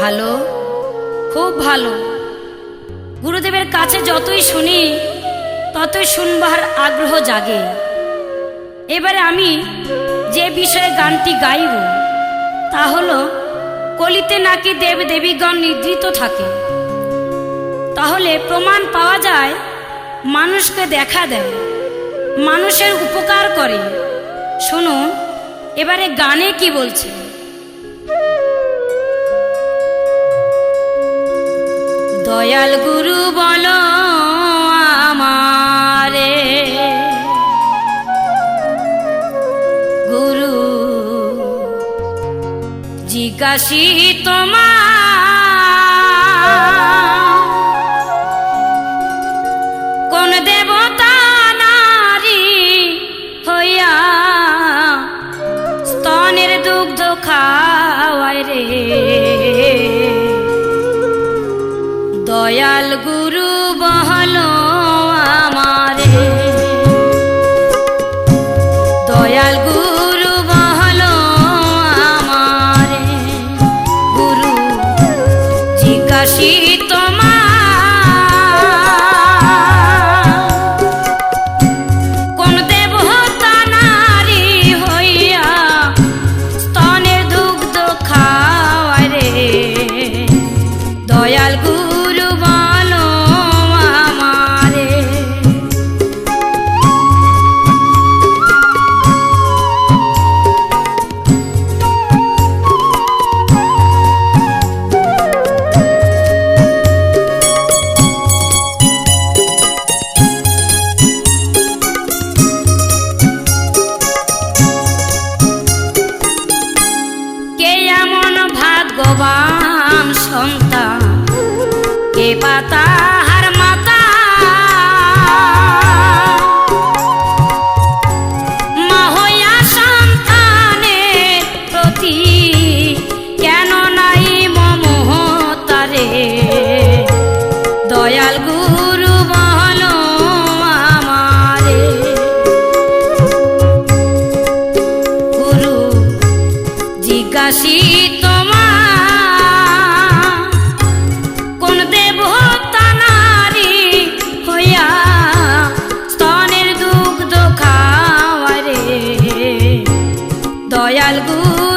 ভালো, খুব ভালো। গুরুদেবের কাছে যতই শুনি ততই শুনবার আগ্রহ জাগে। এবারে আমি যে বিষয়ে গানটি গাইব তা হলো, কলিতে নাকি দেব দেবীগণ নিদ্রিত থাকে। তাহলে প্রমাণ পাওয়া যায় মানুষকে দেখা দেয়, মানুষের উপকার করে। শুনুন এবারে গানে কি বলছে। দয়াল গুরু বলো আমারে, গুরু জিজ্ঞাসি তোমার, কোন দেবতা নারী হইয়া স্তনের দুগ্ধ খাওয়ায় রে। দয়াল গুরু বলো আমারে, দয়াল গুরু বলো আমারে, গুরু জিজ্ঞাসি তোমার, কোন দেবতা নারী হইয়া স্তনের দুগ্ধ খাওয়ায় রে। দয়াল গুরু বলো আমারে। কে এমন ভাগ্যবান সন্তান, কে পাতা হার মাতা, মা হইয়া সন্তানের প্রতি কেন নাই মমতা রে। দয়াল গুরু বলো আমারে, গুরু জিজ্ঞাসি তোমার, কোন দেবতা নারী হইয়া স্তনের দুগ্ধ খাওয়ায় রে। দয়াল গুরু